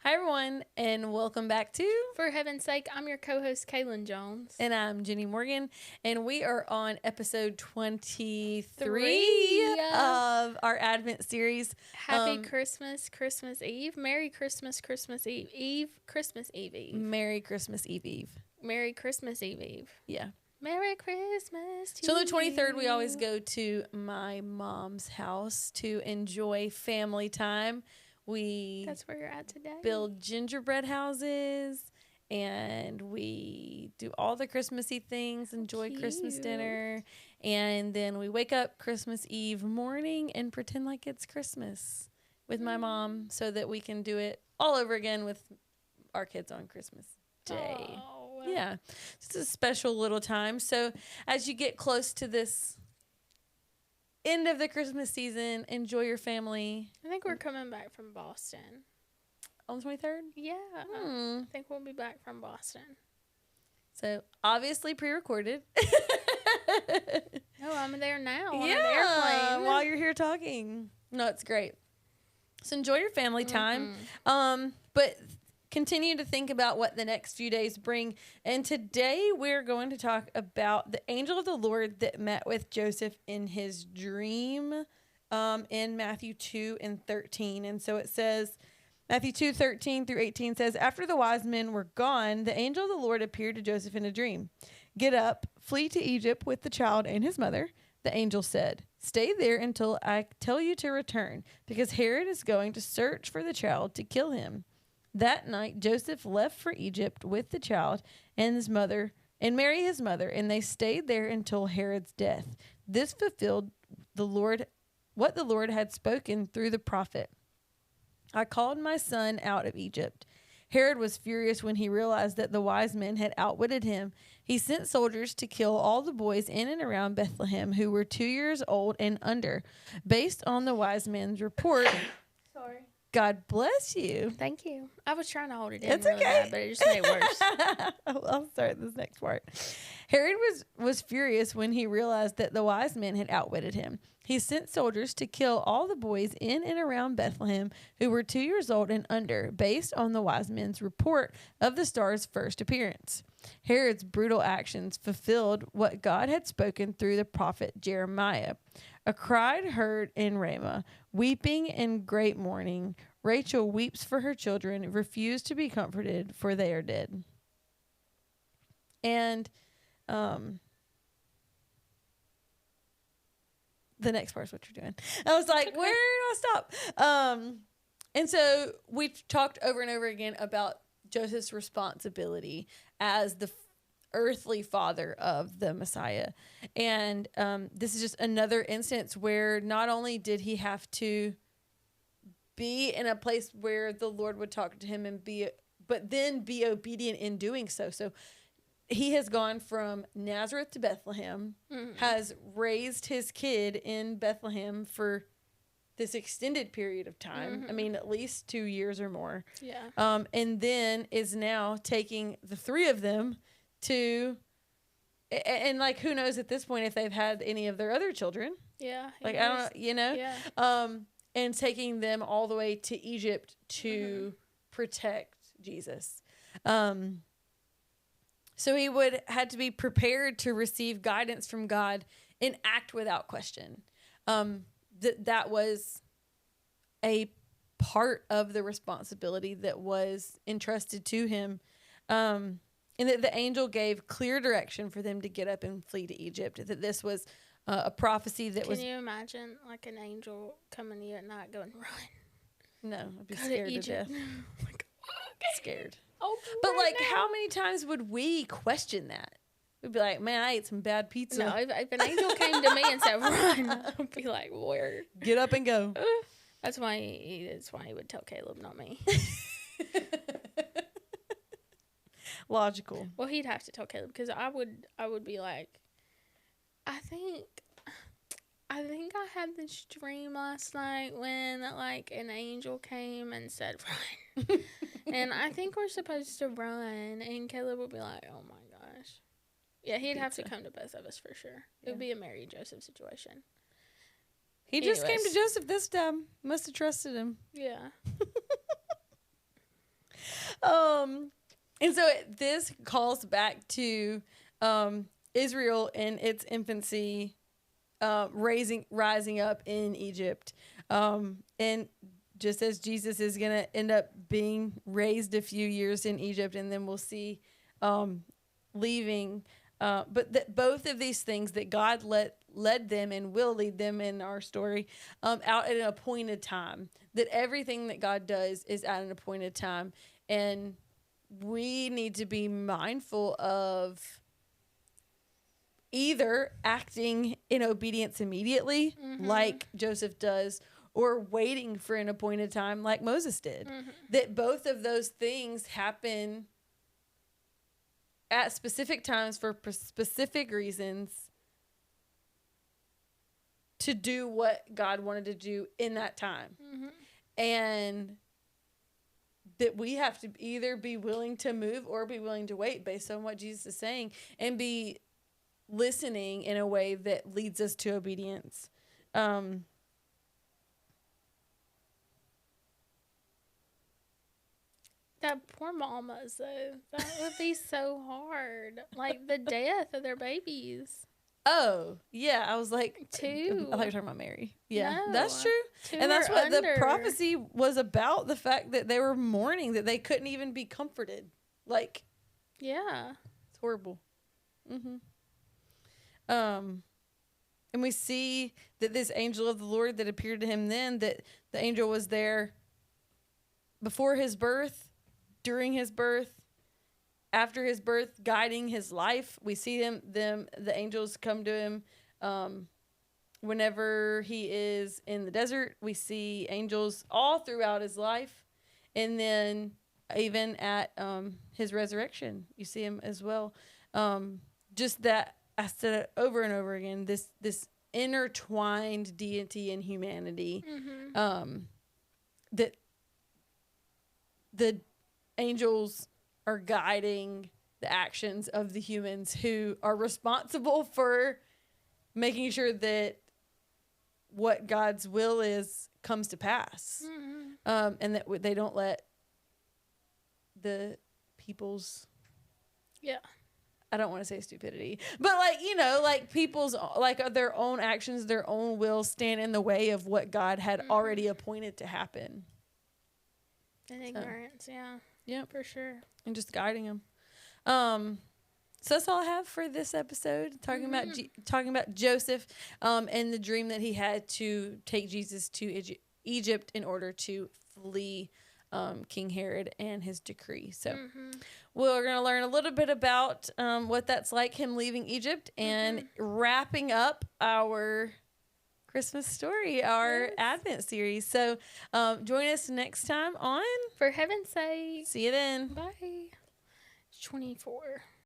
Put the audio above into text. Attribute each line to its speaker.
Speaker 1: Hi, everyone, and welcome back to
Speaker 2: For Heaven's Sake, I'm your co-host, Kaylin Jones.
Speaker 1: And I'm Jenny Morgan, and we are on episode 23
Speaker 2: Three.
Speaker 1: of our Advent series.
Speaker 2: Happy Christmas, Christmas Eve. Merry Christmas, Christmas Eve. Christmas Eve Eve.
Speaker 1: Merry Christmas Eve Eve.
Speaker 2: Merry Christmas Eve Eve.
Speaker 1: Yeah.
Speaker 2: Merry Christmas to
Speaker 1: So the 23rd,
Speaker 2: you.
Speaker 1: we always go to my mom's house to enjoy family time.
Speaker 2: That's where you're at today.
Speaker 1: Build gingerbread houses, and we do all the Christmassy things, enjoy Christmas dinner, and then we wake up Christmas Eve morning and pretend like it's Christmas with my mom so that we can do it all over again with our kids on Christmas Day.
Speaker 2: Oh.
Speaker 1: Yeah, it's a special little time. So as you get close to this end of the Christmas season, enjoy your family.
Speaker 2: I think we're coming back from Boston.
Speaker 1: On the 23rd?
Speaker 2: Yeah.
Speaker 1: Hmm.
Speaker 2: I think we'll be back from Boston.
Speaker 1: So, obviously pre-recorded.
Speaker 2: No, I'm there now on
Speaker 1: yeah,
Speaker 2: an airplane.
Speaker 1: while you're here talking. No, it's great. So, enjoy your family time. But continue to think about what the next few days bring. And today we're going to talk about the angel of the Lord that met with Joseph in his dream in Matthew 2 and 13. And so it says, Matthew 2:13 through 18 says, after the wise men were gone, the angel of the Lord appeared to Joseph in a dream. Get up, flee to Egypt with the child and his mother. The angel said, stay there until I tell you to return, because Herod is going to search for the child to kill him. That night, Joseph left for Egypt with the child and his mother, and Mary his mother, and they stayed there until Herod's death. This fulfilled what the Lord had spoken through the prophet. I called my son out of Egypt. Herod was furious when he realized that the wise men had outwitted him. He sent soldiers to kill all the boys in and around Bethlehem who were 2 years old and under. Based on the wise men's report,
Speaker 2: Sorry.
Speaker 1: God bless you.
Speaker 2: Thank you. I was trying to hold it in
Speaker 1: It's
Speaker 2: really
Speaker 1: okay.
Speaker 2: bad, but it just made it worse.
Speaker 1: I'll start this next part. Herod was furious when he realized that the wise men had outwitted him. He sent soldiers to kill all the boys in and around Bethlehem who were 2 years old and under, based on the wise men's report of the star's first appearance. Herod's brutal actions fulfilled what God had spoken through the prophet Jeremiah. A cry heard in Ramah, weeping and great mourning. Rachel weeps for her children, refused to be comforted, for they are dead. And the next part's what you're doing. I was like, where do I stop? And so we've talked over and over again about Joseph's responsibility as the earthly father of the Messiah. And this is just another instance where not only did he have to be in a place where the Lord would talk to him but then be obedient in doing so. So he has gone from Nazareth to Bethlehem, has raised his kid in Bethlehem for this extended period of time. I mean, at least 2 years or more.
Speaker 2: Yeah.
Speaker 1: And then is now taking the three of them to, and like, who knows at this point if they've had any of their other children.
Speaker 2: Yeah.
Speaker 1: Like, I don't know, you know?
Speaker 2: Yeah.
Speaker 1: And taking them all the way to Egypt to protect Jesus. So he had to be prepared to receive guidance from God and act without question. That was a part of the responsibility that was entrusted to him. And that the angel gave clear direction for them to get up and flee to Egypt. That this was a prophecy that was...
Speaker 2: Can you imagine like an angel coming to you at night going, run?
Speaker 1: No, I'd be scared to death.
Speaker 2: Like, okay.
Speaker 1: Scared.
Speaker 2: Oh,
Speaker 1: But
Speaker 2: right
Speaker 1: like,
Speaker 2: now.
Speaker 1: how many times would we question that? We'd be like, man, I ate some bad pizza.
Speaker 2: No, if an angel came to me and said, run, I'd be like, where?
Speaker 1: Get up and go.
Speaker 2: That's why he would tell Caleb, not me.
Speaker 1: Logical.
Speaker 2: Well, he'd have to tell Caleb because I would be like, I think I had this dream last night when like an angel came and said run, and I think we're supposed to run, and Caleb would be like, oh my gosh, yeah, he'd have to come to both of us for sure. It would be a Mary Joseph situation.
Speaker 1: He just came to Joseph this time. Must have trusted him.
Speaker 2: Yeah.
Speaker 1: And so this calls back to Israel in its infancy, rising up in Egypt. And just as Jesus is going to end up being raised a few years in Egypt, and then we'll see leaving. But that both of these things that God led them and will lead them in our story out at an appointed time. That everything that God does is at an appointed time. And we need to be mindful of either acting in obedience immediately, like Joseph does, or waiting for an appointed time like Moses did. That both of those things happen at specific times for specific reasons to do what God wanted to do in that time. And that we have to either be willing to move or be willing to wait based on what Jesus is saying, and be listening in a way that leads us to obedience.
Speaker 2: That poor mamas, though. That would be so hard. Like the death of their babies.
Speaker 1: Oh, yeah. I was like,
Speaker 2: Two.
Speaker 1: I thought you were talking about Mary. Yeah,
Speaker 2: No.
Speaker 1: that's true.
Speaker 2: Two
Speaker 1: And that's
Speaker 2: or
Speaker 1: what the
Speaker 2: under.
Speaker 1: prophecy was about, the fact that they were mourning, that they couldn't even be comforted. Like,
Speaker 2: Yeah.
Speaker 1: it's horrible. And we see that this angel of the Lord that appeared to him then, that the angel was there before his birth, during his birth, after his birth, guiding his life. We see the angels come to him whenever he is in the desert. We see angels all throughout his life. And then even at his resurrection, you see him as well. Just that, I said it over and over again, this intertwined deity and humanity, that the angels are guiding the actions of the humans who are responsible for making sure that what God's will is comes to pass. And that they don't let the people's, I don't want to say stupidity, but like people's, like their own actions, their own will stand in the way of what God had already appointed to happen.
Speaker 2: And ignorance,
Speaker 1: Yeah,
Speaker 2: for sure.
Speaker 1: and just guiding them. So that's all I have for this episode, talking about Joseph, and the dream that he had to take Jesus to Egypt in order to flee King Herod and his decree. So we're going to learn a little bit about what that's like, him leaving Egypt, and wrapping up our Christmas story, our Advent series. So join us next time on
Speaker 2: For Heaven's Sake.
Speaker 1: See You Then.
Speaker 2: Bye. 24.